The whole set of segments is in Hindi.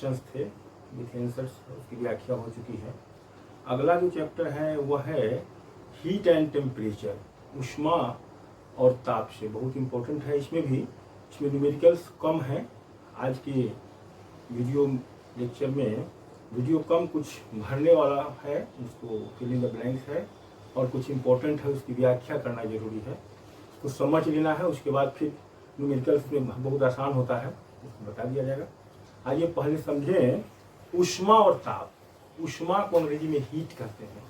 क्वेश्चंस थे विथ आंसर्स, उसकी व्याख्या हो चुकी है। अगला जो चैप्टर है वह है हीट एंड टेम्परेचर, ऊष्मा और ताप से, बहुत इंपॉर्टेंट है। इसमें न्यूमेरिकल्स कम है। आज के वीडियो लेक्चर में वीडियो कम कुछ भरने वाला है, उसको फिल इन द ब्लैंक्स है, और कुछ इंपॉर्टेंट है उसकी व्याख्या करना जरूरी है, उसको समझ लेना है। उसके बाद फिर न्यूमेरिकल्स में बहुत आसान होता है, उसको बता दिया जाएगा। आइए पहले समझें ऊष्मा और ताप। ऊष्मा को अंग्रेजी में हीट कहते हैं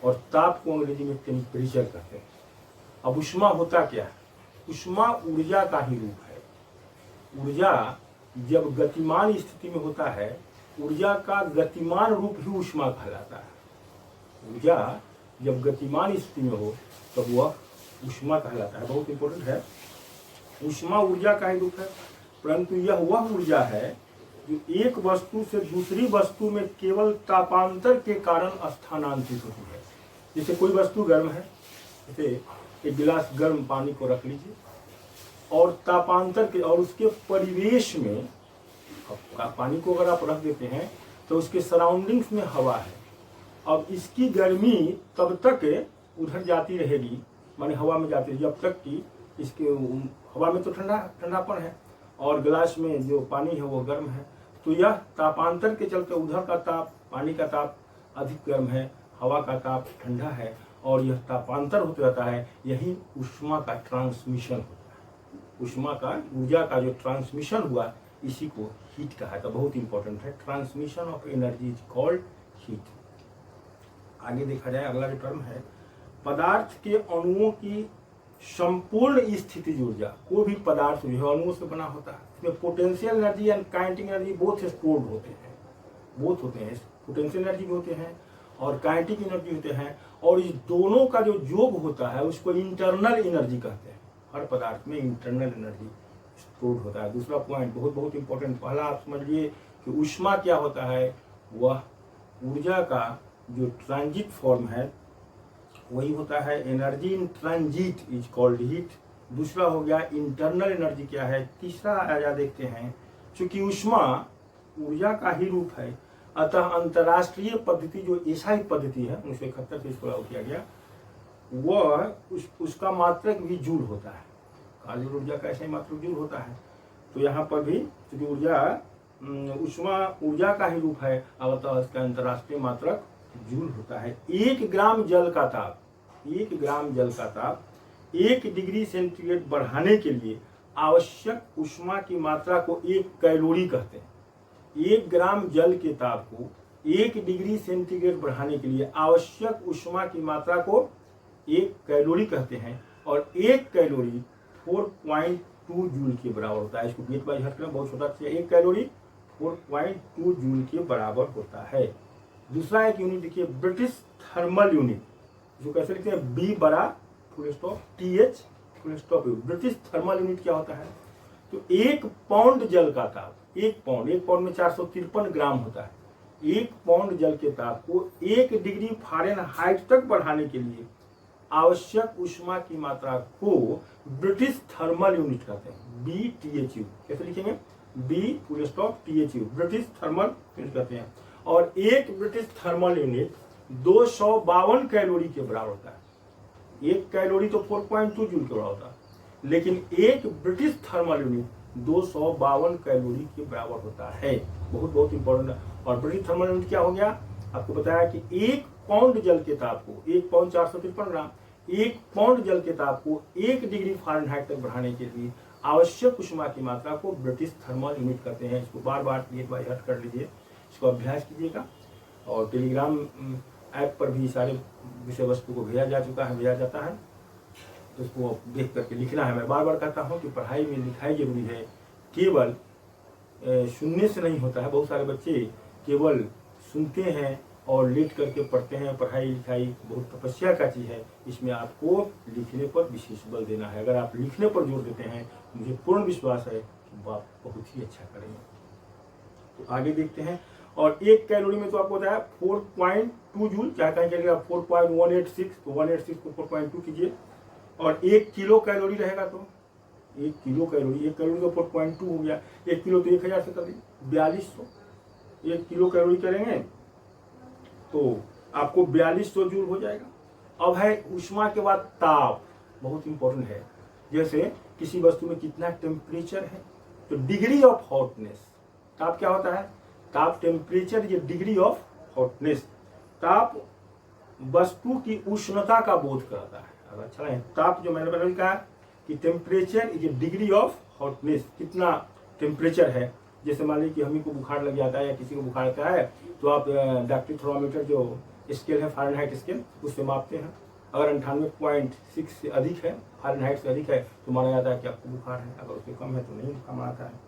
और ताप को अंग्रेजी में टेम्परेचर कहते हैं। अब ऊष्मा होता क्या है? ऊष्मा ऊर्जा का ही रूप है। ऊर्जा जब गतिमान स्थिति में होता है, ऊर्जा का गतिमान रूप ही ऊष्मा कहलाता है। ऊर्जा जब गतिमान स्थिति में हो तब वह ऊष्मा कहलाता है। बहुत इंपॉर्टेंट है। ऊष्मा ऊर्जा का ही रूप है, परंतु यह वह ऊर्जा है जो एक वस्तु से दूसरी वस्तु में केवल तापांतर के कारण स्थानांतरित होती है। जैसे कोई वस्तु गर्म है, जैसे एक गिलास गर्म पानी को रख लीजिए और तापांतर के और उसके परिवेश में पानी को अगर आप रख देते हैं तो उसके सराउंडिंग्स में हवा है। अब इसकी गर्मी तब तक उधर जाती रहेगी, माने हवा में जाती रहेगी, जब तक कि इसके हवा में तो ठंडापन है और गिलास में जो पानी है वो गर्म है। तो यह तापांतर के चलते उधर का ताप, पानी का ताप अधिक गर्म है, हवा का ताप ठंडा है, और यह तापांतर होता रहता है। यही ऊष्मा का ट्रांसमिशन होता है। ऊष्मा का, ऊर्जा का जो ट्रांसमिशन हुआ, इसी को हीट कहा था। बहुत इंपॉर्टेंट है। Transmission of energy is called heat. आगे देखा जाए, अगला जो टर्म है, पदार्थ के अणुओं की संपूर्ण स्थितिज ऊर्जा। कोई भी पदार्थ जो है अणुओं से बना होता है, इसमें potential energy and kinetic energy both stored होते हैं। पोटेंशियल एनर्जी भी होते हैं और काइनेटिक एनर्जी होते हैं, और इस दोनों का जो योग होता है उसको इंटरनल एनर्जी कहते हैं। हर पदार्थ में इंटरनल एनर्जी स्टोर्ड होता है। दूसरा पॉइंट बहुत इंपॉर्टेंट, पहला आप समझिए कि ऊष्मा क्या होता है। वह ऊर्जा का जो ट्रांजिट फॉर्म है वही होता है। Energy in transit is called heat. दूसरा हो गया इंटरनल एनर्जी क्या है। तीसरा आया देखते हैं, चूंकि ऊष्मा ऊर्जा का ही रूप है, अतः अंतरराष्ट्रीय पद्धति जो एसआई पद्धति है 1971 से इसको लागू किया गया, वह उसका मात्रक भी जूल होता है। काली ऊर्जा का ऐसा ही मात्रक जूल होता है। तो यहाँ पर भी चूंकि ऊष्मा ऊर्जा का ही रूप है, अतः इसका अंतरराष्ट्रीय मात्रक जूल होता है। 1 ग्राम जल का ताप 1 डिग्री सेंटीग्रेड बढ़ाने के लिए आवश्यक ऊष्मा की मात्रा को 1 कैलोरी कहते हैं। 1 ग्राम जल के ताप को 1 डिग्री सेंटीग्रेड बढ़ाने के लिए आवश्यक ऊष्मा की मात्रा को 1 कैलोरी कहते हैं, और 1 कैलोरी 4.2 जूल के बराबर होता है। इसको गेट बाई हट करना बहुत छोटा है। 1 कैलोरी 4.2 जूल के बराबर होता है। दूसरा एक यूनिट देखिए, ब्रिटिश थर्मल यूनिट, जो कैसे लिखते हैं, बी बड़ा full stop TH full stop you. British thermal unit क्या होता है, तो 1 पाउंड जल का ताप, 1 पाउंड में 453 ग्राम होता है। 1 पाउंड जल के ताप को 1 डिग्री फ़ारेनहाइट तक बढ़ाने के लिए आवश्यक ऊष्मा की मात्रा को ब्रिटिश थर्मल यूनिट कहते हैं। BTHU कैसे लिखेंगे, B full stop THU, British thermal unit कहते हैं। और 1 ब्रिटिश थर्मल यूनिट 252 कैलोरी के बराबर होता है। 1 कैलोरी तो 4.2 जूल के बराबर होता है, लेकिन 1 ब्रिटिश थर्मल यूनिट 252 कैलोरी के बराबर होता है। बहुत इंपॉर्टेंट है। और ब्रिटिश थर्मल यूनिट क्या हो गया, आपको बताया कि 1 पाउंड जल के ताप को, 1 पाउंड 453 ग्राम, 1 पाउंड जल के ताप को 1 डिग्री फ़ारेनहाइट तक बढ़ाने के लिए आवश्यक ऊष्मा की मात्रा को ब्रिटिश थर्मल यूनिट कहते हैं। इसको बार बार गेट बाई हट कर लीजिए, इसको अभ्यास कीजिएगा। और टेलीग्राम ऐप पर भी सारे विषय वस्तु को भेजा जाता है, तो उसको देख करके लिखना है। मैं बार बार कहता हूँ कि पढ़ाई में लिखाई जरूरी है, केवल सुनने से नहीं होता है। बहुत सारे बच्चे केवल सुनते हैं और लेट करके पढ़ते हैं। पढ़ाई लिखाई बहुत तपस्या का चीज़ है, इसमें आपको लिखने पर विशेष बल देना है। अगर आप लिखने पर जोर देते हैं, मुझे पूर्ण विश्वास है कि आप बहुत ही अच्छा करेंगे। तो आगे देखते हैं। और 1 कैलोरी में तो आपको बताया 4.2 जूल, चाहे कहीं चलिएगा 4.186, तो 186 को 4.2 कीजिए। और 1 किलो कैलोरी रहेगा तो 1 किलो कैलोरी, 1 कैलोरी तो 4.2 हो गया। 1 किलो तो 1000 से कर दी 4200, 1 किलो कैलोरी करेंगे तो आपको 4200 जूल हो जाएगा। अब है ऊष्मा के बाद ताप, बहुत इंपॉर्टेंट है। जैसे किसी वस्तु में कितना टेम्परेचर है, तो डिग्री ऑफ हॉटनेस। ताप क्या होता है? ताप टेम्परेचर, ये डिग्री ऑफ हॉटनेस। ताप वस्तु की उष्णता का बोध कराता है। अब अच्छा है, ताप जो मैंने पहले कहा कि temperature is degree of hotness, कितना टेम्परेचर है। जैसे मान लीजिए कि हमी को बुखार लग जाता है या किसी को बुखार आता है, तो आप डॉक्टरी थर्मामीटर जो स्केल है फारेनहाइट स्केल, उससे मापते हैं। अगर 98.6 से अधिक है, फारेनहाइट से अधिक है, तो माना जाता है कि आपको बुखार है। अगर उससे कम है तो नहीं बुखार माना जाता है।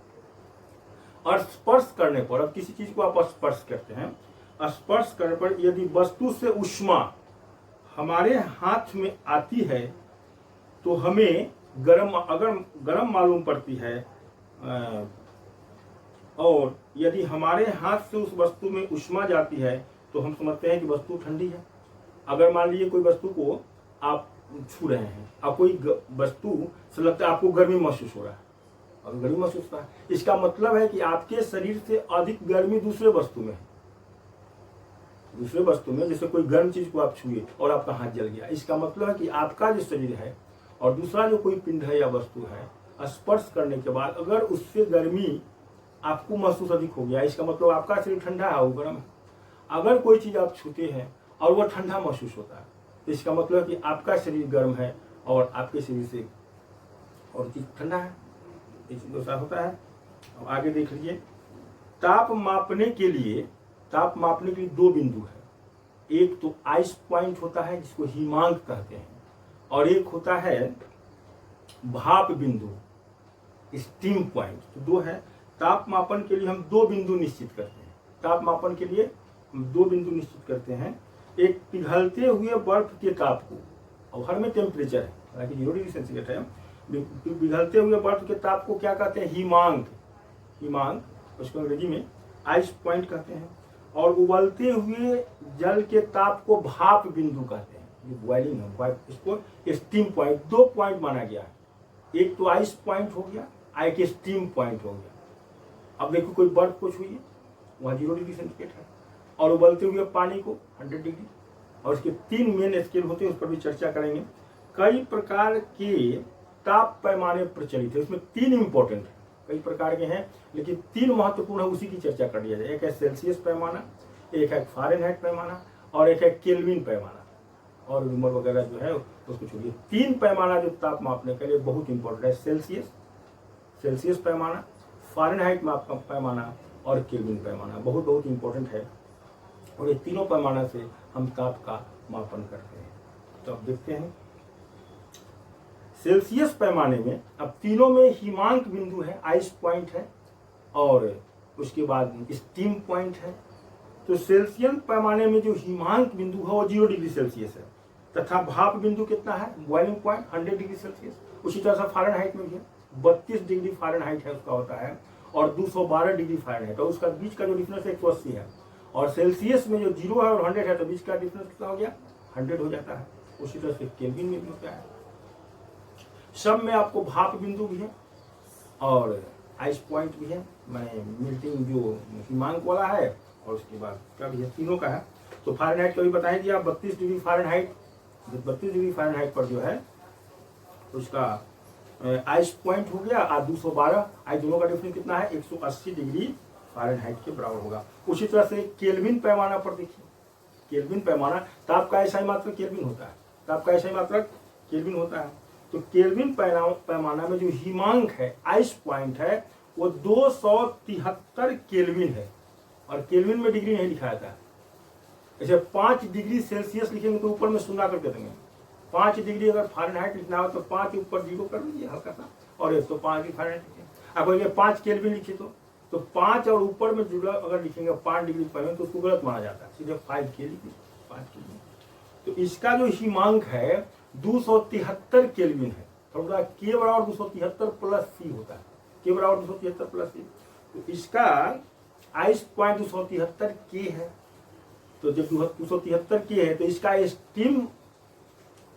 और स्पर्श करने पर, अब किसी चीज को आप स्पर्श करते हैं, स्पर्श करने पर यदि वस्तु से ऊष्मा हमारे हाथ में आती है तो हमें गर्म, अगर गर्म मालूम पड़ती है, और यदि हमारे हाथ से उस वस्तु में ऊष्मा जाती है तो हम समझते हैं कि वस्तु ठंडी है। अगर मान लीजिए कोई वस्तु को आप छू रहे हैं और कोई वस्तु से लगता है आपको गर्मी महसूस हो रहा है, और गर्मी महसूस हो रहा है, इसका मतलब है कि आपके शरीर से अधिक गर्मी दूसरे वस्तु में है। दूसरे वस्तु में जैसे कोई गर्म चीज को आप छुए और आपका हाथ जल गया, इसका मतलब है कि आपका जो शरीर है और दूसरा जो कोई पिंड है या वस्तु है, स्पर्श करने के बाद अगर उससे गर्मी आपको महसूस अधिक हो गया, इसका मतलब आपका शरीर ठंडा है, वो गर्म है। अगर कोई चीज आप छूते हैं और वो ठंडा महसूस होता है, तो इसका मतलब है कि आपका शरीर गर्म है और आपके शरीर से और चीज ठंडा है। ऐसा होता है। अब आगे देख लीजिए, ताप मापने के लिए 2 बिंदु है। एक तो आइस पॉइंट होता है जिसको हिमांक कहते हैं, और एक होता है भाप बिंदु, स्टीम पॉइंट। तो 2 है। ताप मापन के लिए हम 2 बिंदु निश्चित करते हैं। ताप मापन के लिए हम 2 बिंदु निश्चित करते हैं। एक पिघलते हुए बर्फ के ताप को, और हर में टेम्परेचर है, हालांकि 0 डिग्री सेंटीग्रेड है, पिघलते हुए बर्फ के ताप को क्या कहते हैं? हिमांक। हिमांक, उसको अंग्रेजी में आइस पॉइंट कहते हैं। और उबलते हुए जल के ताप को भाप बिंदु कहते हैं, जो बॉइलिंग है, इसको स्टीम पॉइंट। 2 पॉइंट माना गया है, एक तो आइस पॉइंट हो गया, एक स्टीम पॉइंट हो गया। अब देखो कोई बर्फ को छुइए, वहाँ 0 डिग्री सेंटीग्रेड है, और उबलते हुए पानी को 100 डिग्री। और इसके 3 मेन स्केल होते हैं, उस पर भी चर्चा करेंगे। कई प्रकार के ताप पैमाने प्रचलित है, उसमें 3 इंपॉर्टेंट है। कई प्रकार के हैं लेकिन 3 महत्वपूर्ण है, उसी की चर्चा कर लिया जाए। एक है सेल्सियस पैमाना, एक है फारेनहाइट पैमाना, और एक है केल्विन पैमाना। और नंबर वगैरह जो है उसको छोड़िए। 3 पैमाना जो ताप मापने के लिए बहुत इंपॉर्टेंट है, सेल्सियस पैमाना, फारेनहाइट पैमाना और केल्विन पैमाना, बहुत इंपॉर्टेंट है। और ये तीनों पैमाना से हम ताप का मापन करते हैं। तो अब देखते हैं सेल्सियस पैमाने में, अब तीनों में हिमांक बिंदु है, आइस पॉइंट है, और उसके बाद स्टीम पॉइंट है। तो सेल्सियस पैमाने में जो हिमांक बिंदु है वो 0 डिग्री सेल्सियस है, तथा भाप बिंदु कितना है? Boiling point 100 degree Celsius. उसी तरह से फारेनहाइट में भी है, 32 डिग्री फारेनहाइट है उसका होता है, और 212 डिग्री फारेनहाइट, और उसका बीच का जो डिफरेंस 180 है। और सेल्सियस में जो 0 है और 100 है, तो बीच का डिफरेंस कितना हो गया? 100 हो जाता है। उसी तरह से केल्विन में भी होता है। सब में आपको भाप बिंदु भी है और आइस पॉइंट भी है, मैंने मेल्टिंग जो हिमांक वाला है, और उसके बाद क्या भी है, तीनों का है। तो फारेनहाइट कभी बताएं कि आप 32 डिग्री फारेनहाइट, 32 डिग्री फारेनहाइट पर जो है उसका आइस पॉइंट हो गया, और 212, आइस दोनों का डिफरेंस कितना है? 180 डिग्री फारेनहाइट के बराबर होगा। उसी तरह से केल्विन पैमाना पर देखिए, केल्विन पैमाना, ताप का ऐसा ही मात्रक केल्विन होता है, ताप का ऐसा ही मात्रक केल्विन होता है। तो केल्विन पैमाना में जो हिमांक है, आइस पॉइंट है, वो 273 केल्विन है, और केल्विन में डिग्री नहीं लिखा जाता है। जैसे 5 डिग्री सेल्सियस लिखेंगे तो ऊपर में शून्य करके देंगे। 5 डिग्री अगर फारेनहाइट लिखना हो तो 5 ऊपर 0 कर दीजिए हल्का सा, और 105 की फारेनहाइट लिखें। अगर 5 केल्विन लिखे तो 5 और ऊपर में जुड़ा अगर लिखेंगे 5 डिग्री पर, तो उसको गलत माना जाता है, सीधे 5 के लिखिए, 5 केल्विन। तो इसका जो हिमांक है 273 केल्विन है, थोड़ा के बराबर 273 प्लस सी होता है, के बराबर 273 प्लस सी। तो इसका आइस पॉइंट 273 के है, तो जब 273 के है तो इसका स्टीम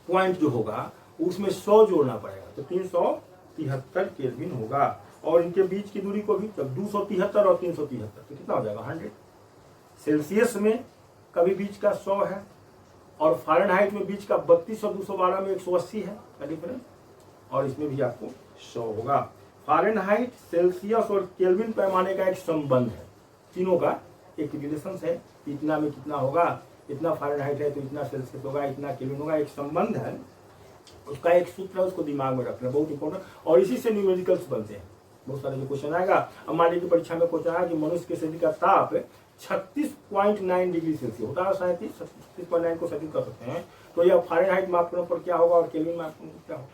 पॉइंट जो होगा उसमें 100 जोड़ना पड़ेगा, तो 373 केल्विन होगा। और इनके बीच की दूरी को भी, जब 273 और 373 तो कितना हो जाएगा? 100। सेल्सियस में कभी बीच का 100 है और फ़ारेनहाइट में बीच का 32 और 212 में 180 है का डिफरेंस, और इसमें भी आपको 100 होगा। फ़ारेनहाइट, सेल्सियस और केल्विन पैमाने का एक संबंध है, तीनों का एक रिलेशन है, इतना में कितना होगा, इतना फ़ारेनहाइट है तो इतना सेल्सियस होगा, इतना केल्विन होगा, एक संबंध है, उसका एक सूत्र है, उसको दिमाग में रखना बहुत इंपॉर्टेंट। और इसी से न्यूमेरिकल्स बनते हैं। बहुत सारे जो क्वेश्चन आएगा, अब मान लीजिए परीक्षा में क्वेश्चन आया कि मनुष्य के शरीर का ताप 36.9 डिग्री सेल्सियस होता है, 36.9 को सटीक कर सकते हैं, तो यह फ़ारेनहाइट माप करने पर क्या होगा और केल्विन माप करने पर क्या होगा।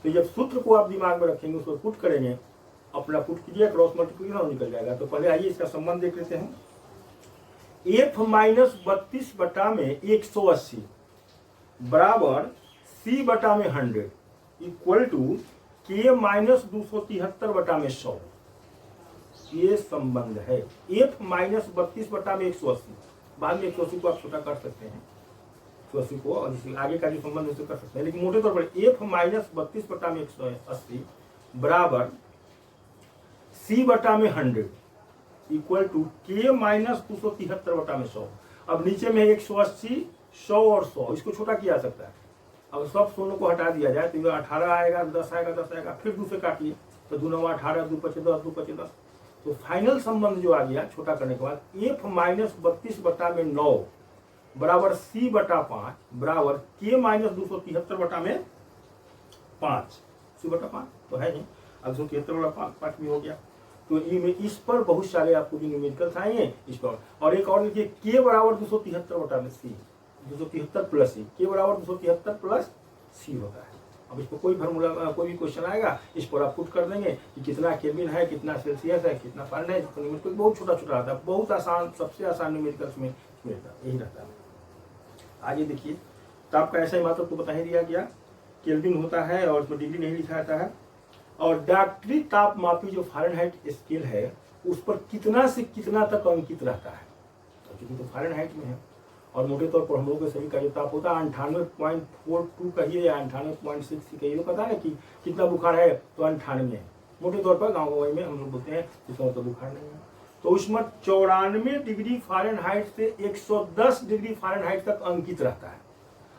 तो जब सूत्र को आप दिमाग में रखेंगे, उसको पुट करेंगे, अपना पुट कीजिए, क्रॉस मल्टीप्लिकेशन निकल जाएगा। तो पहले आइए इसका संबंध देख लेते हैं। F-32 बटा में 180 बराबर C बटा में 100 इक्वल टू K माइनस 273 बटा में 100, ये संबंध है। F-32 बटा में 180, बाद में 180 को आप छोटा कर सकते हैं, 180 को और आगे का जो संबंध उसे कर सकते हैं, लेकिन मोटे तौर पर F-32 बटा में 180 बराबर C बटा में 100 इक्वल टू K माइनस 273 बटा में 100। अब नीचे में 180, 100 और 100, इसको छोटा किया जा सकता है। अब सब शून्य को हटा दिया जाए तो ये 18 आएगा, 10 आएगा, 10 आएगा, फिर 2 से काटिए तो 2 9 18, 2 5 10, 2 5 10। तो फाइनल संबंध जो आ गया छोटा करने के बाद F-32 बटा में 9 बराबर C बटा 5 बराबर K माइनस 273 बटा में 5, C बटा 5 तो है नहीं, अब 273 बटा 5 भी हो गया। तो इस पर बहुत सारे आपको जो न्यूमेरिकल्स आएंगे इस पर। और एक और लिखिए, K बराबर 273 बटा में C, 273 प्लस C, K बराबर 273 प्लस C होता है। अब इस पर कोई फार्मूला, कोई भी क्वेश्चन आएगा, इस पर आप पुट कर देंगे कि कितना केल्विन है, कितना सेल्सियस है, कितना फ़ारेनहाइट है। तो न्यूमेरिकल बहुत छोटा छोटा आता है, बहुत आसान, सबसे आसान न्यूमेरिकल्स में मिलता है, यही रहता है। आगे देखिए, तो आपका ऐसा ही मात्र तो बता ही दिया गया, केल्विन होता है और उसमें डिग्री नहीं लिखा जाता है। और डॉक्टरी तापमापी जो फ़ारेनहाइट स्केल है, उस पर कितना से कितना तक अंकित रहता है, क्योंकि तो फ़ारेनहाइट में है। और मोटे तौर पर हम लोगों के शरीर का जो ताप होता है 98.42 कहिए या 98.6 कहिए, पता है कि कितना बुखार है, तो 98 है मोटे तौर पर, गाँव गंवाई में हम लोग बोलते हैं, इसका तो बुखार नहीं है। तो उसमें 94 डिग्री फ़ारेनहाइट से 110 डिग्री फ़ारेनहाइट तक अंकित रहता है।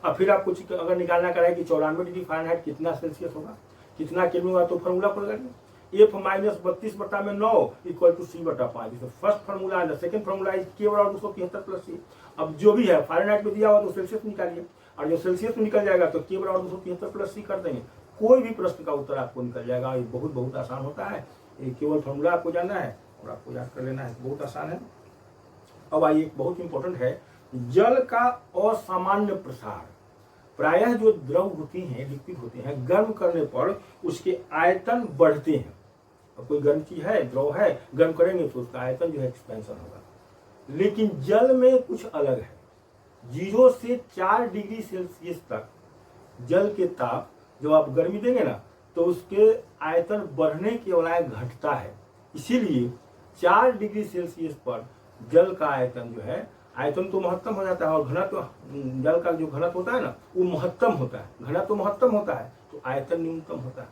अब फिर आप कुछ अगर निकालना कराए कि 94 डिग्री फ़ारेनहाइट कितना सेल्सियस होगा, कितना केल्विन होगा, तो फार्मूला पर लगाइए, F-32 बटा में 9 इक्वल टू C बटा 5। फर्स्ट फार्मूला है, सेकंड फार्मूला है K बराबर 273 प्लस C। अब जो भी है फ़ारेनहाइट में दिया हुआ तो सेल्सियस निकालिए, और जो सेल्सियस में निकल जाएगा तो K बराबर 273 प्लस C कर देंगे, कोई भी प्रश्न का उत्तर आपको निकल जाएगा। ये बहुत बहुत आसान होता है, ये केवल फार्मूला आपको जानना है और आपको याद कर लेना है, बहुत आसान है। अब आइए, एक बहुत इंपॉर्टेंट है, जल का असामान्य प्रसार। प्रायः जो द्रव होती हैं, लिक्विड होते हैं, गर्म करने पर उसके आयतन बढ़ते हैं। अब कोई गर्म चीज है, द्रव है, गर्म करेंगे तो उसका आयतन जो है एक्सपेंशन होगा। लेकिन जल में कुछ अलग है, 0 से 4 डिग्री सेल्सियस तक जल के ताप जब आप गर्मी देंगे ना, तो उसके आयतन बढ़ने के बजाय घटता है। इसीलिए 4 डिग्री सेल्सियस पर जल का आयतन जो है, आयतन तो महत्तम हो जाता है और घनत्व, जल का जो घनत्व होता है ना, वो महत्तम होता है, घनत्व महत्तम होता है तो आयतन न्यूनतम होता है।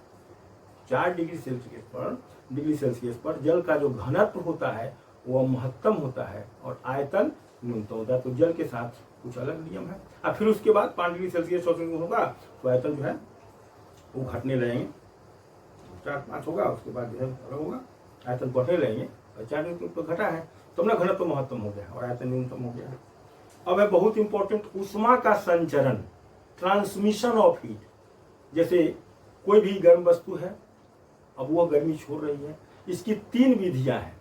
4 डिग्री सेल्सियस पर जल का जो घनत्व होता है वह महत्तम होता है और आयतन न्यूनतम होता है। तो जल के साथ कुछ अलग नियम है। अब फिर उसके बाद 5 डिग्री सेल्सियस होगा तो आयतन जो है वो घटने लगेंगे, 4-5 होगा, उसके बाद जो है अलग होगा, आयतन बढ़ने लगेंगे। और 4 डिग्री तो घटा है तो अपना घनत्व महत्तम हो गया और आयतन न्यूनतम हो गया। अब है बहुत इंपॉर्टेंट, ऊष्मा का संचरण, ट्रांसमिशन ऑफ हीट। जैसे कोई भी गर्म वस्तु है, अब वह गर्मी छोड़ रही है, इसकी 3 विधियां हैं।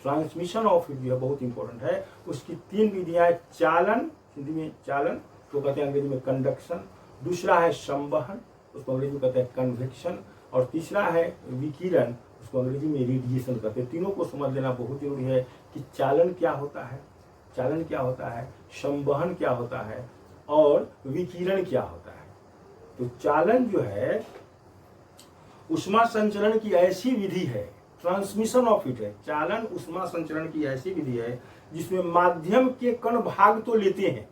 ट्रांसमिशन ऑफ हीट जो है बहुत इंपॉर्टेंट है, उसकी 3 विधियां हैं। चालन, हिंदी में चालन तो कहते हैं, अंग्रेजी में कंडक्शन। दूसरा है संवहन, उसको अंग्रेजी में कहते हैं कन्वेक्शन। और तीसरा है विकिरण, उसको अंग्रेजी में रेडिएशन कहते हैं। तीनों को समझ लेना बहुत जरूरी है कि चालन क्या होता है, संवहन क्या होता है और विकिरण क्या होता है। तो चालन जो है ऊष्मा संचरण की ऐसी विधि है, ट्रांसमिशन ऑफ हीट है, चालन ऊष्मा संचरण की ऐसी विधि है जिसमें माध्यम के कण भाग तो लेते हैं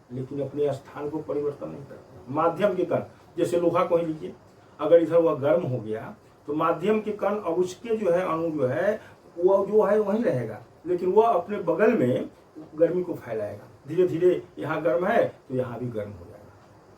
लेकिन अपने स्थान को परिवर्तन नहीं करते। माध्यम के कण, जैसे लोहा को ही लीजिए, अगर इधर वह गर्म हो गया तो माध्यम के कण अब उसके जो है अणु जो है वो जो है वहीं रहेगा, लेकिन वह अपने बगल में गर्मी को फैलाएगा। धीरे धीरे यहाँ गर्म है तो यहाँ भी गर्म हो जाएगा।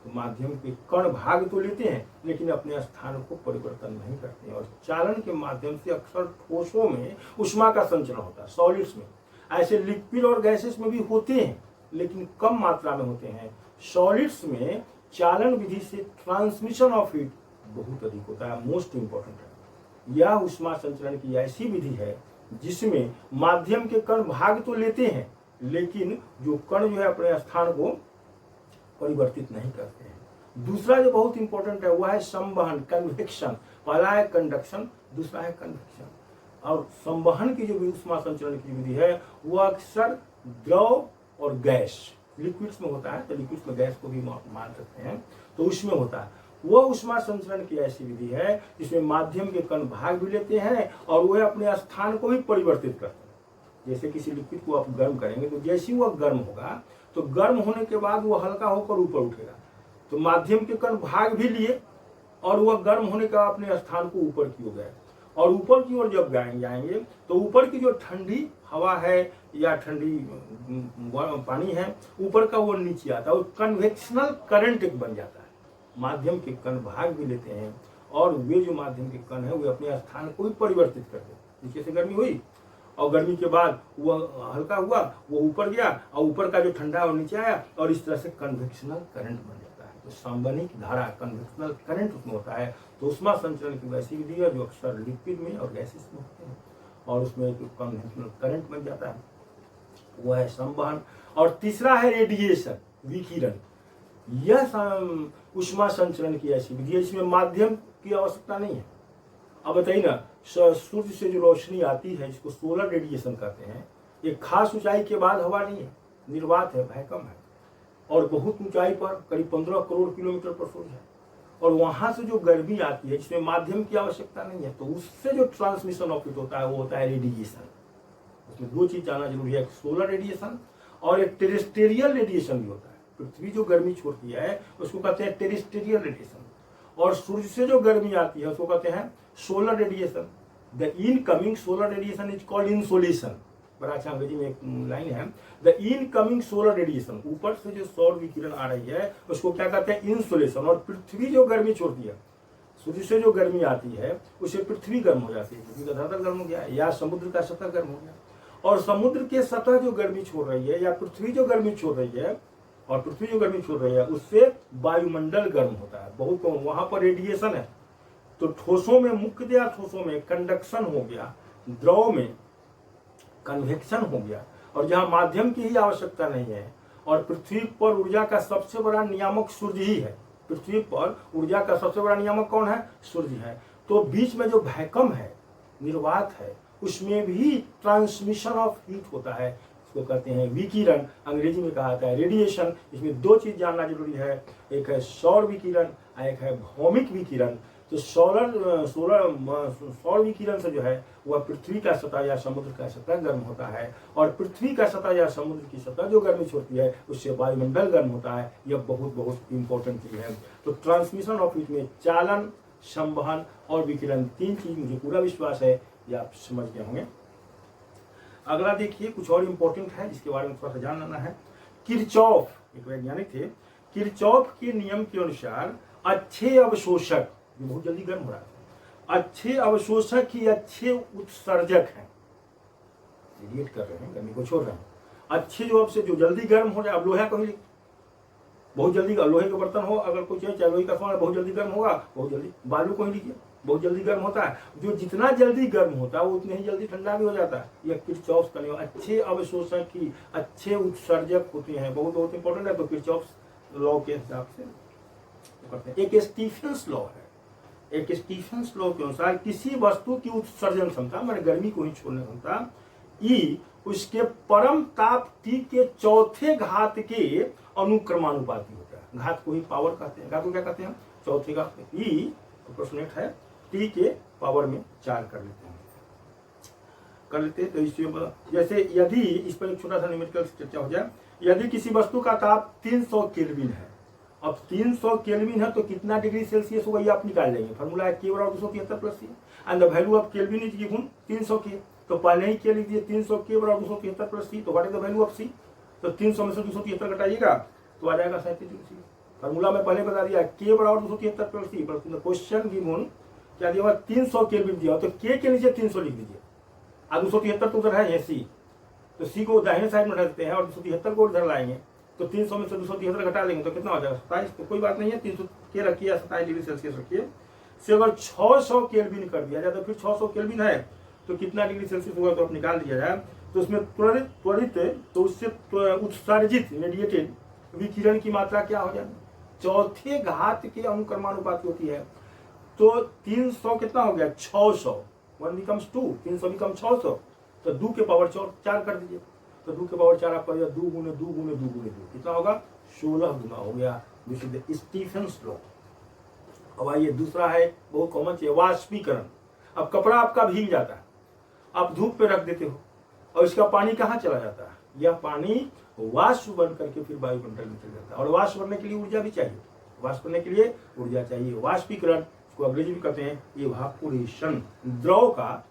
तो माध्यम के कण भाग तो लेते हैं लेकिन अपने स्थान को परिवर्तन नहीं करते हैं। और चालन के माध्यम से अक्सर ठोसों में उष्मा का संचरण होता है, सॉलिड्स में। ऐसे लिक्विड और गैसेस में भी होते हैं लेकिन कम मात्रा में होते हैं। सॉलिड्स में चालन विधि से ट्रांसमिशन ऑफ हीट बहुत अधिक होता है, मोस्ट इंपॉर्टेंट है। यह उष्मा संचरण की ऐसी विधि है जिसमें माध्यम के कण भाग तो लेते हैं लेकिन जो कण जो है अपने स्थान को परिवर्तित नहीं करते हैं। दूसरा जो बहुत इंपॉर्टेंट है वह है संवहन, कन्वेक्शन। पहला है कंडक्शन, दूसरा है कन्वेक्शन। और संवहन की जो उष्मा संचरण की विधि है वह अक्सर द्रव और गैस, लिक्विड्स में होता है, तो लिक्विड्स में गैस को भी मान सकते हैं, तो उसमें होता है। वह उष्मा संचरण की ऐसी विधि है जिसमें माध्यम के कण भाग भी लेते हैं और वह अपने स्थान को भी परिवर्तित करते हैं। जैसे किसी लिक्विड को आप गर्म करेंगे तो जैसे ही वह गर्म होगा तो गर्म होने के बाद वह हल्का होकर ऊपर उठेगा। तो माध्यम के कण भाग भी लिए और वह गर्म होने के बाद अपने स्थान को ऊपर की ओर गए। और ऊपर की ओर जब जाएंगे तो ऊपर की जो ठंडी हवा है या ठंडी पानी है ऊपर का वो नीचे आता है और कन्वेक्शनल करंट एक बन जाता है। माध्यम के कण भाग भी लेते हैं और वे जो माध्यम के कण है वे अपने स्थान को भी परिवर्तित करते हैं। नीचे से गर्मी हुई और गर्मी के बाद वह हल्का हुआ, वो ऊपर गया और ऊपर का जो ठंडा है वो नीचे आया और इस तरह से कन्वेक्शनल करंट बन जाता है। तो संवहनिक धारा, कन्वेक्शनल करंट उसमें होता है। तो उष्मा संचरण की वैसी विधि है जो अक्सर लिक्विड में और गैसेस में होते हैं और उसमें जो कन्वेक्शनल करंट बन जाता है वह है संवहन। और तीसरा है रेडिएशन, विकिरण। यह उष्मा संचरण की ऐसी विधि है जिसमें माध्यम की आवश्यकता नहीं है। अब बताइए ना, सूर्य से जो रोशनी आती है जिसको सोलर रेडिएशन कहते हैं, एक खास ऊंचाई के बाद हवा नहीं है, निर्वात है, वैक्यूम है और बहुत ऊंचाई पर करीब 15 करोड़ किलोमीटर पर सूर्य है और वहां से जो गर्मी आती है जिसमें माध्यम की आवश्यकता नहीं है, तो उससे जो ट्रांसमिशन ऑफ हीट होता है वो होता है रेडिएशन। उसमें दो चीज जानना जरूरी है, एक सोलर रेडिएशन और एक टेरेस्टेरियल रेडिएशन भी होता है। पृथ्वी जो गर्मी छोड़ती है उसको कहते हैं टेरेस्टेरियल रेडिएशन और सूर्य से जो गर्मी आती है उसको कहते हैं solar radiation. The incoming solar radiation is called insolation. बड़ा अच्छा अंग्रेजी में एक लाइन है, द इनकमिंग सोलर रेडिएशन। ऊपर से जो सौर विकिरण आ रही है उसको क्या कहते हैं, इंसोलेशन। और पृथ्वी जो गर्मी छोड़ती है, सूर्य से जो गर्मी आती है उसे पृथ्वी गर्म हो जाती है, पृथ्वी का धरातल गर्म हो गया या समुद्र का सतह गर्म हो गया। और समुद्र के सतह जो गर्मी छोड़ रही है या पृथ्वी जो गर्मी छोड़ रही है और पृथ्वी जो गर्मी छोड़ रही है उससे वायुमंडल गर्म होता है, बहुत कम, वहां पर रेडिएशन है। तो ठोसों में, मुख्यतया ठोसों में कंडक्शन हो गया, द्रव में कन्वेक्शन हो गया और जहां माध्यम की ही आवश्यकता नहीं है। और पृथ्वी पर ऊर्जा का सबसे बड़ा नियामक सूर्य ही है। पृथ्वी पर ऊर्जा का सबसे बड़ा नियामक कौन है, सूर्य है। तो बीच में जो वैक्यूम है, निर्वात है, उसमें भी ट्रांसमिशन ऑफ हीट होता है, इसको कहते हैं विकिरण, अंग्रेजी में कहा जाता है रेडिएशन। इसमें दो चीज जानना जरूरी है, एक है सौर विकिरण और एक है भौमिक विकिरण। तो सौर विकिरण से जो है वह पृथ्वी का सतह या समुद्र का सतह गर्म होता है और पृथ्वी का सतह या समुद्र की सतह जो गर्मी छोड़ती है उससे वायुमंडल गर्म होता है। यह बहुत बहुत इंपॉर्टेंट चीज है। तो ट्रांसमिशन ऑफ हीट में चालन, संवहन और विकिरण, तीन चीज मुझे पूरा विश्वास है ये आप समझ गए होंगे। अगला देखिए, कुछ और इंपॉर्टेंट है जिसके बारे में थोड़ा सा जान लेना है। किरचॉफ एक वैज्ञानिक थे, किरचॉफ के नियम के अनुसार अच्छे अवशोषक, जो बहुत जल्दी गर्म हो रहा है, अच्छे अवशोषक ही अच्छे उत्सर्जक हैं, रेडिएट कर रहे हैं, गर्मी को छोड़ रहे हैं। अच्छे जो आपसे जो जल्दी गर्म हो जाए, अब लोहा को ही बहुत जल्दी, लोहे का बर्तन हो अगर कुछ है, चाहे लोहे का सामान बहुत जल्दी गर्म होगा, बहुत जल्दी। बालू को ही लीजिए, बहुत जल्दी गर्म होता है। जो जितना जल्दी गर्म होता है वो उतने ही जल्दी ठंडा भी हो जाता है। यह किरचॉफ का नियम, अच्छे अवशोषक ही अच्छे उत्सर्जक होते हैं, बहुत बहुत इंपॉर्टेंट है। तो किरचॉफ लॉ के हिसाब से करते हैं। एक स्टीफेंस लॉ है, एक स्टीफेंस लॉ के अनुसार किसी वस्तु की उत्सर्जन क्षमता, मैंने गर्मी को ही छोड़ने क्षमता, ई उसके परम ताप T के चौथे घात के अनुक्रमानुपाती होता है। घात को ही पावर कहते हैं, घात को क्या कहते हैं, चौथे घात। ई अप्रोक्सीमेट है T के पावर में 4 कर लेते हैं। तो इसमें जैसे यदि इस पर एक छोटा सा न्यूमेरिकल चर्चा हो जाए, यदि किसी वस्तु का ताप 300 केल्विन है, अब 300 केल्विन है तो कितना डिग्री सेल्सियस होगा ये आप निकाल लेंगे। फॉर्मूला है K = 273 + C and the value of kelvin is given 300 K। तो पहले ही के लिख दिए 300 के बराबर 273 प्लस सी, तो what is the value of C? तो 300 में से 273 घटाइएगा तो आ जाएगा 37 डिग्री सी। फार्मूला में पहले बता दिया, के बराबर 273 प्लस सी, पर क्वेश्चन गिवन क्या दिया हुआ 300 केल्विन दिया, तो के नीचे 300 लिख दीजिए। अब 273 तो उधर है सी, तो सी को दाहिने साइड में रखते हैं और 273 को उधर लाएंगे, तो 300 में से 273 घटा लेंगे तो कितना हो जाएगा 27। तो कोई बात नहीं है, 300 के रखिए, 27 डिग्री सेल्सियस रखिए। से अगर 600 केल्विन कर दिया जाए तो फिर 600 केल्विन है तो कितना डिग्री सेल्सियस होगा तो आप निकाल दिया जाए, तो उसमें त्वरित तो उससे उत्सर्जित रेडिएटेड विकिरण की मात्रा क्या हो जाएगी, चौथे घात के अनुक्रमानुपाती होती है। तो 300 कितना हो गया 600, 1 becomes 2, 300 becomes 600, तो 2 के पावर 4 कर दीजिए, तो 2 के पावर 4 आपका 2 गुने 2 गुने 2 गुने 2 कितना होगा 16 गुना हो गया। This is the Stephen's law. अब आइए दूसरा है बहुत कॉमन चीज, वाष्पीकरण। अब कपड़ा आपका भीग जाता है, आप धूप पे रख देते हो और इसका पानी कहाँ चला जाता है, यह पानी वाष्प बन करके फिर वायुमंडल में चला जाता है, और वाष्प बनने के लिए ऊर्जा भी चाहिए, वाष्प बनने के लिए ऊर्जा चाहिए। वाष्पीकरण को अंग्रेजी में कहते हैं इवापोरेशन। द्रव का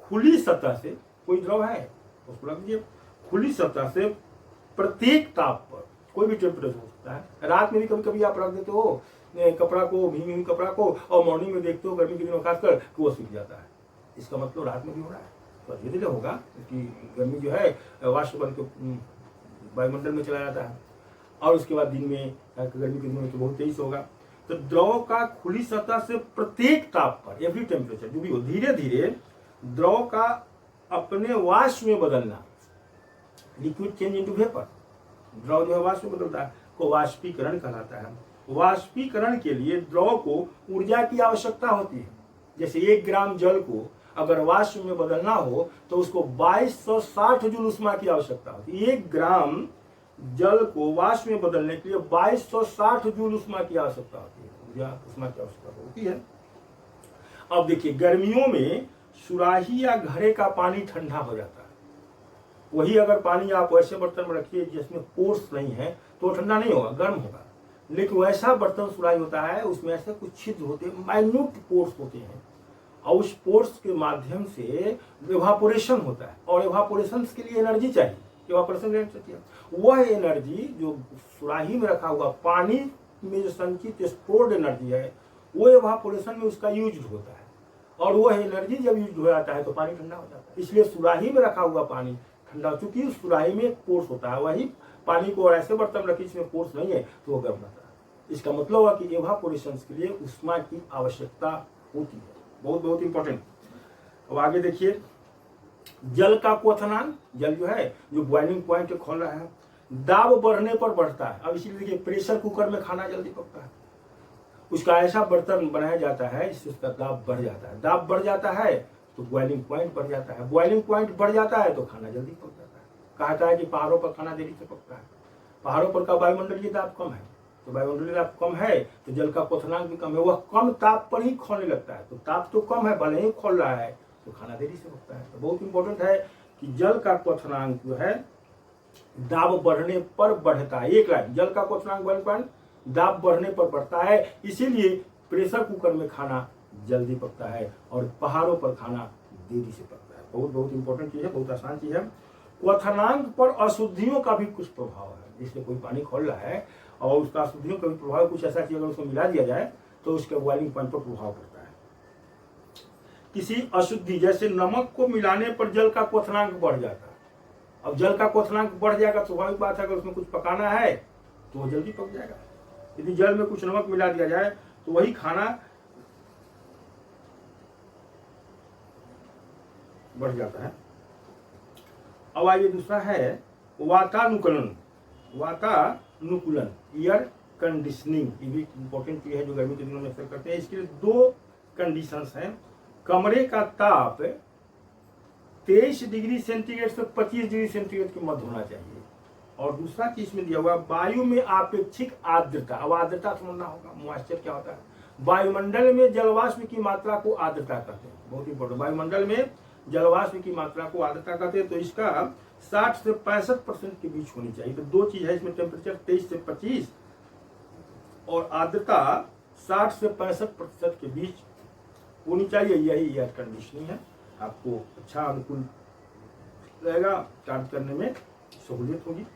खुली सतह से, कोई द्रव है उसको रख दीजिए, खुली सतह से प्रत्येक ताप पर कोई भी टेम्परेचर हो सकता है। रात में भी कभी कभी आप रख देते हो कपड़ा को, भीगी हुई कपड़ा को, और मॉर्निंग में देखते हो गर्मी के दिनों खासकर कि वो सूख जाता है, इसका मतलब रात में भी हो रहा है, तो धीरे धीरे होगा कि गर्मी जो है वाष्प बन के वायुमंडल में चला जाता है, और उसके बाद दिन में गर्मी के दिनों में तो बहुत तेज होगा। तो द्रव का खुली सतह से प्रत्येक ताप पर, एवरी टेम्परेचर जो भी हो, धीरे धीरे द्रव का अपने वाष्प में बदलना, लिक्विड चेंज इनटू वेपर, द्रव जो है वाष्प में बदलता है, को वाष्पीकरण कहलाता है। वाष्पीकरण के लिए द्रव को ऊर्जा की आवश्यकता होती है। जैसे 1 ग्राम जल को अगर वाष्प में बदलना हो तो उसको 2260 जूल उष्मा की आवश्यकता होती है। 1 ग्राम जल को वाष्प में बदलने के लिए 2260 जूल उष्मा की आवश्यकता होती है, ऊर्जा उष्मा की आवश्यकता होती है। अब देखिए गर्मियों में सुराही या घड़े का पानी ठंडा हो जाता है, वही अगर पानी आप वैसे बर्तन में रखिए जिसमें पोर्स नहीं है तो ठंडा नहीं होगा, गर्म होगा। लेकिन वैसा बर्तन सुराही होता है उसमें ऐसे कुछ छिद्र होते हैं, माइन्यूट पोर्स होते हैं, और उस पोर्स के माध्यम से इवापोरेशन होता है, और इवापोरेशन के लिए एनर्जी चाहिए, इवापोरेशन चाहिए। वह एनर्जी जो सुराही में रखा हुआ पानी में जो संचित स्टोर्ड एनर्जी है वो इवापोरेशन में उसका यूज होता है, और वह एनर्जी जब यूज हो जाता है तो पानी ठंडा हो जाता है। इसलिए सुराही में रखा हुआ पानी ठंडा, चूंकि सुराही में एक पोर्स होता है, वही पानी को ऐसे बर्तन रखी जिसमें पोर्स नहीं है तो वो गर्म रहता है। इसका मतलब हुआ कि इवापोरेशन के लिए उष्मा की आवश्यकता होती है, बहुत बहुत इंपॉर्टेंट। अब आगे देखिए, जल का क्वथनांक, जल जो है जो बॉइलिंग पॉइंट खोल रहा है, दाब बढ़ने पर बढ़ता है। अब इसीलिए देखिए प्रेशर कुकर में खाना जल्दी पकता है, उसका ऐसा बर्तन बनाया जाता है जिससे उसका दाब बढ़ जाता है, दाब बढ़ जाता है तो बॉइलिंग पॉइंट बढ़ जाता है, बॉइलिंग पॉइंट बढ़ जाता है तो खाना जल्दी पक जाता है। कहता है कि पहाड़ों पर खाना देरी से पकता है, पहाड़ों पर का वायुमंडलीय दाब कम है, तो वायुमंडलीय दाब कम है तो जल का क्वथनांक भी कम है, वह कम ताप पर ही खोलने लगता है, तो ताप तो कम है भले ही खोल रहा है तो खाना देरी से पकता है। तो बहुत इंपॉर्टेंट है कि जल का क्वथनांक जो है दाब बढ़ने पर बढ़ता है। एक लाइन, जल का क्वथनांक बॉइलिंग पॉइंट दाब बढ़ने पर बढ़ता है, इसीलिए प्रेशर कुकर में खाना जल्दी पकता है और पहाड़ों पर खाना देरी से पकता है। बहुत बहुत इंपॉर्टेंट चीज है, बहुत आसान चीज है। क्वथनांक पर अशुद्धियों का भी कुछ प्रभाव है, जिससे कोई पानी खोल रहा है और उसका अशुद्धियों का भी प्रभाव, कुछ ऐसा चीज अगर उसको मिला दिया जाए तो उसके बॉइलिंग पॉइंट पर प्रभाव पड़ता है। किसी अशुद्धि जैसे नमक को मिलाने पर जल का क्वथनांक बढ़ जाता है। अब जल का क्वथनांक बढ़ जाएगा तो स्वाभाविक बात है अगर उसमें कुछ पकाना है तो वो जल्दी पक जाएगा। यदि जल में कुछ नमक मिला दिया जाए तो वही खाना बढ़ जाता है। अब आइए दूसरा है वातानुकूलन, वातानुकूलन एयर कंडीशनिंग, ये भी इंपॉर्टेंट चीज है जो गर्मी के दिनों में अक्सर करते हैं। इसके लिए 2 कंडीशंस हैं, कमरे का ताप 23 डिग्री सेंटीग्रेड से 25 डिग्री सेंटीग्रेड के मध्य होना चाहिए, और दूसरा चीज में दिया हुआ वायु में आपेक्षिक आर्द्रता। अब आर्द्रता समझना होगा, मॉइस्चर क्या होता है। वायुमंडल में जलवाष्प की मात्रा को आर्द्रता कहते हैं, बहुत इंपॉर्टेंट। वायुमंडल में जलवाष्प की मात्रा को आर्द्रता कहते हैं, तो इसका 60 से 65% के बीच होनी चाहिए। तो 2 चीज है इसमें, टेम्परेचर 23 से 25 और आर्द्रता 60 से 65% के बीच होनी चाहिए, यही एयर कंडीशनिंग है। आपको अच्छा अनुकूल रहेगा, कार्य करने में सहूलियत होगी।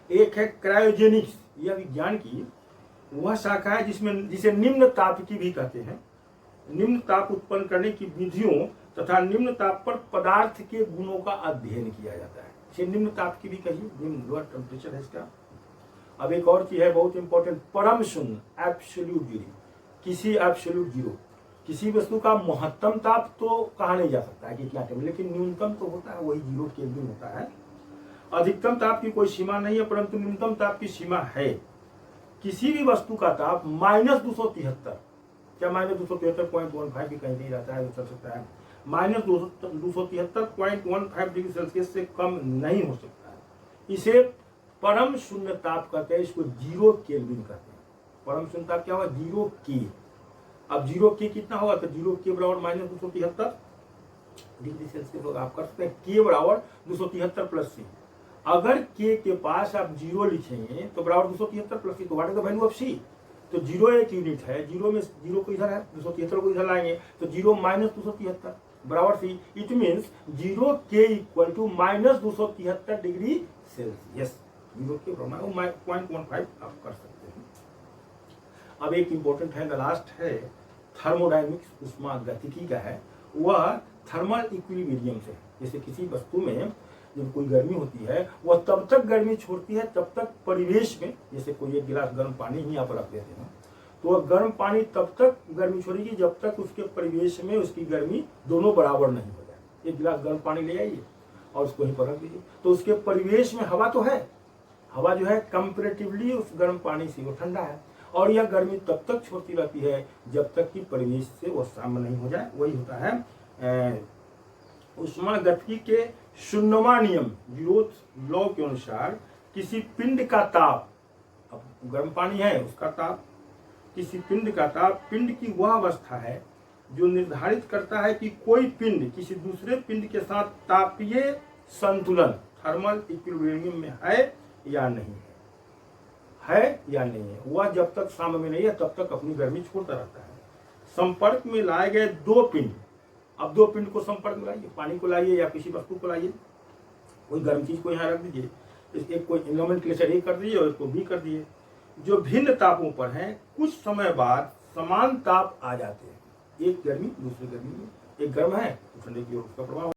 एक है क्रायोजेनिक्स, यह विज्ञान की वह शाखा है जिसे निम्न ताप की भी कहते हैं। निम्न ताप उत्पन्न करने की विधियों तथा निम्न ताप पर पदार्थ के गुणों का अध्ययन किया जाता है। इसे निम्न ताप की भी कहिए, निम्न लोअर टेम्परेचर है इसका। अब एक और चीज है बहुत इंपॉर्टेंट, परम शून्य, एब्सोल्यूट जीरो। किसी एब्सोल्यूट जीरो, किसी वस्तु का महत्तम ताप तो कहा नहीं जा सकता है कि क्या टेम्परेचर, लेकिन न्यूनतम तो होता है, वही 0 केल्विन होता है। अधिकतम ताप की कोई सीमा नहीं है, परंतु न्यूनतम ताप की सीमा है। किसी भी वस्तु का ताप -273, क्या -273.15 भी कहीं नहीं रहता है, चल सकता है, -273.15 डिग्री सेल्सियस से कम नहीं हो सकता है। इसे परम शून्य ताप कहते हैं, इसको 0 केल्विन कहते हैं। परम शून्य ताप क्या हुआ, 0 के। अब 0 के कितना होगा, तो 0 के बराबर -273 डिग्री सेल्सियस होगा। आप कर सकते हैं के बराबर 273 प्लस सी। अगर के के पास आप 0 लिखेंगे तो बराबर 273 प्लस सी, तो what is the value of C. तो 0 एक यूनिट है, 0 में 0 को इधर है, 273 को इधर लाएंगे तो 0 - 273 बराबर सी। इट मीन्स 0 के इक्वल टू -273 डिग्री सेल्सियस। 0 के बराबर 0.15 आप कर सकते हैं। अब एक इंपॉर्टेंट है, द लास्ट है थर्मोडायनेमिक्स, उष्मागतिकी का है। वह थर्मल इक्विलिब्रियम से, जैसे किसी वस्तु में जब कोई गर्मी होती है वह तब तक गर्मी छोड़ती है जब तक परिवेश में, जैसे कोई एक गिलास गर्म पानी ही यहाँ पर रख देते हैं तो वह गर्म पानी तब तक गर्मी छोड़ेगी जब तक उसके परिवेश में उसकी गर्मी दोनों बराबर नहीं हो जाए। एक गिलास गर्म पानी ले आइए और उसको वहीं पर रख दीजिए, तो उसके परिवेश में हवा तो है, हवा जो है कंपेरेटिवली उस गर्म पानी से वो ठंडा है, और यह गर्मी तब तक छोड़ती रहती है जब तक कि परिवेश से वो साम्य नहीं हो जाए। वही होता है उष्मागतिकी के शून्यवां नियम, जीरोथ लॉ के अनुसार किसी पिंड का ताप, अब गर्म पानी है उसका ताप, किसी पिंड का ताप पिंड की वह अवस्था है जो निर्धारित करता है कि कोई पिंड किसी दूसरे पिंड के साथ तापीय संतुलन, थर्मल इक्विलिब्रियम में है या नहीं है या नहीं है। वह जब तक साम्य में नहीं है तब तक अपनी गर्मी छोड़ता रहता है। संपर्क में लाए गए दो पिंड, अब दो पिंड को संपर्क में लाइए, पानी को लाइए या किसी वस्तु को लाइए, कोई गर्म चीज को यहाँ रख दीजिए, एक कोई नोमेनक्लेचर ए कर दीजिए और इसको बी कर दिए, जो भिन्न तापों पर हैं कुछ समय बाद समान ताप आ जाते हैं। एक गर्मी दूसरी गर्मी में, एक गर्म है तो ठंडे की ओर उसका प्रभाव